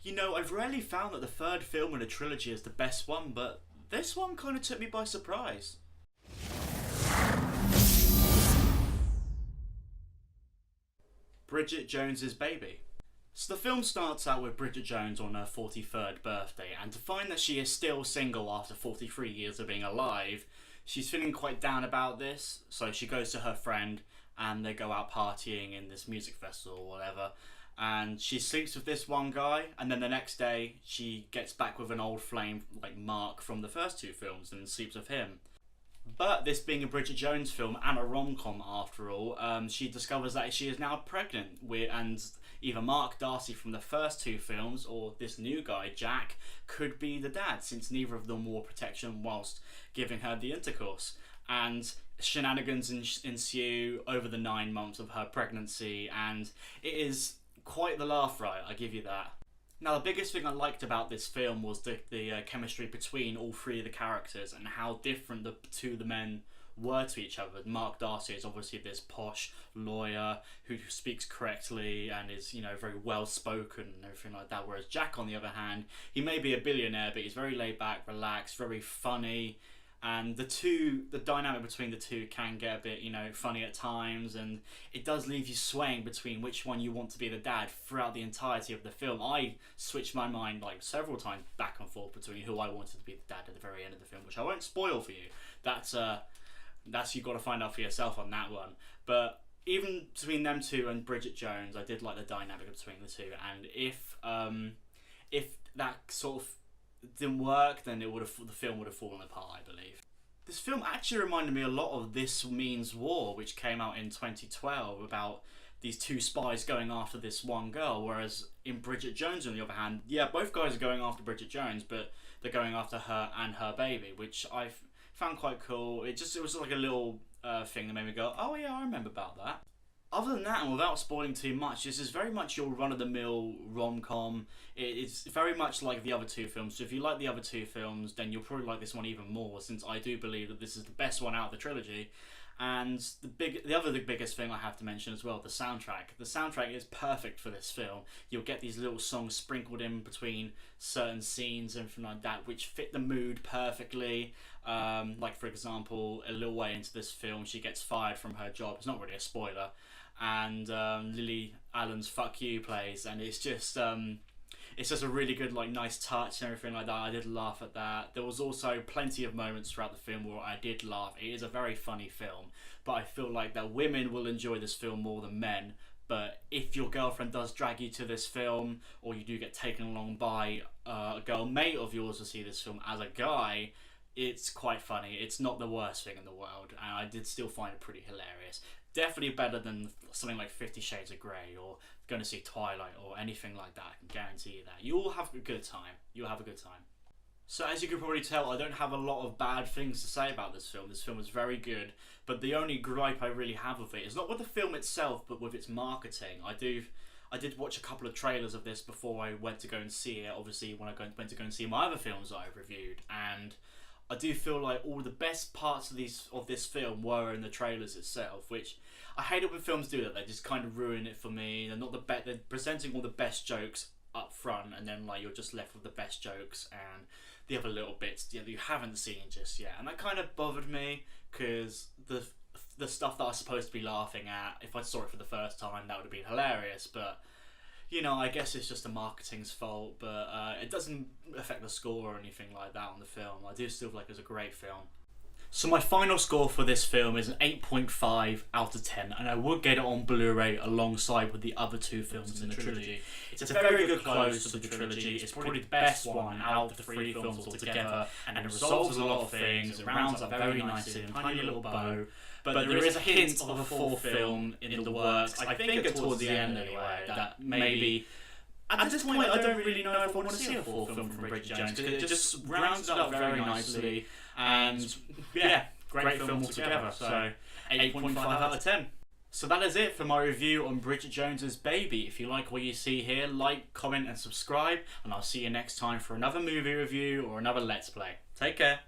You know, I've rarely found that the third film in a trilogy is the best one, but this one kind of took me by surprise. Bridget Jones's Baby. So the film starts out with Bridget Jones on her 43rd birthday, and to find that she is still single after 43 years of being alive, she's feeling quite down about this, so she goes to her friend and they go out partying in this music festival or whatever, and she sleeps with this one guy, and then the next day she gets back with an old flame like Mark from the first two films and sleeps with him. But this being a Bridget Jones film and a rom-com after all, she discovers that she is now pregnant and either Mark Darcy from the first two films or this new guy, Jack, could be the dad, since neither of them wore protection whilst giving her the intercourse. And shenanigans ensue over the 9 months of her pregnancy, and it is quite the laugh riot, I give you that. Now, the biggest thing I liked about this film was the chemistry between all three of the characters and how different the two of the men were to each other. Mark Darcy is obviously this posh lawyer who speaks correctly and is, you know, very well spoken and everything like that, whereas Jack, on the other hand, he may be a billionaire, but he's very laid back, relaxed, very funny. And the dynamic between the two can get a bit, you know, funny at times, and it does leave you swaying between which one you want to be the dad throughout the entirety of the film. I switched my mind like several times back and forth between who I wanted to be the dad at the very end of the film, which I won't spoil for you. That's you've got to find out for yourself on that one. But even between them two and Bridget Jones, I did like the dynamic between the two, and if that sort of didn't work, then the film would have fallen apart, I believe. This film actually reminded me a lot of This Means War, which came out in 2012, about these two spies going after this one girl, whereas in Bridget Jones, on the other hand, yeah, both guys are going after Bridget Jones, but they're going after her and her baby, which I found quite cool. It was like a little thing that made me go, oh yeah, I remember about that. Other than that, and without spoiling too much, this is very much your run-of-the-mill rom-com. It's very much like the other two films, so if you like the other two films, then you'll probably like this one even more, since I do believe that this is the best one out of the trilogy. And the biggest thing I have to mention as well, the soundtrack. The soundtrack is perfect for this film. You'll get these little songs sprinkled in between certain scenes and everything like that, which fit the mood perfectly. Like, for example, a little way into this film, she gets fired from her job. It's not really a spoiler. And Lily Allen's Fuck You plays, and it's just a really good, like, nice touch and everything like that. I did laugh at that. There was also plenty of moments throughout the film where I did laugh. It is a very funny film, but I feel like that women will enjoy this film more than men. But if your girlfriend does drag you to this film, or you do get taken along by a girl mate of yours to see this film as a guy, it's quite funny. It's not the worst thing in the world, and I did still find it pretty hilarious. Definitely better than something like 50 Shades of Grey or going to see Twilight or anything like that. I can guarantee you that. You'll have a good time. You'll have a good time. So as you can probably tell, I don't have a lot of bad things to say about this film. This film is very good, but the only gripe I really have with it is not with the film itself, but with its marketing. I did watch a couple of trailers of this before I went to go and see it, obviously when I went to go and see my other films that I've reviewed, and I do feel like all the best parts of this film were in the trailers itself, which I hate it when films do that. They just kind of ruin it for me. They're not they're presenting all the best jokes up front, and then like you're just left with the best jokes and the other little bits that you haven't seen just yet. And that kind of bothered me, because the stuff that I was supposed to be laughing at, if I saw it for the first time, that would have been hilarious. But you know, I guess it's just the marketing's fault, but it doesn't affect the score or anything like that on the film. I do still feel like it's a great film. So my final score for this film is an 8.5 out of 10, and I would get it on Blu-ray alongside with the other two films in the trilogy. It's a very good close to the trilogy. It's probably the best one out of the three films altogether, and it resolves a lot of things, it rounds up very nicely in a tiny little bow. But there is a hint of a fourth film in the works, I think towards the end anyway, that maybe... At this point, I don't really know if I want to see a fourth film from Bridget Jones, because it just rounds it up very nicely, and yeah, great film altogether. So 8.5 out of 10. So that is it for my review on Bridget Jones's Baby. If you like what you see here, like, comment and subscribe, and I'll see you next time for another movie review or another Let's Play. Take care.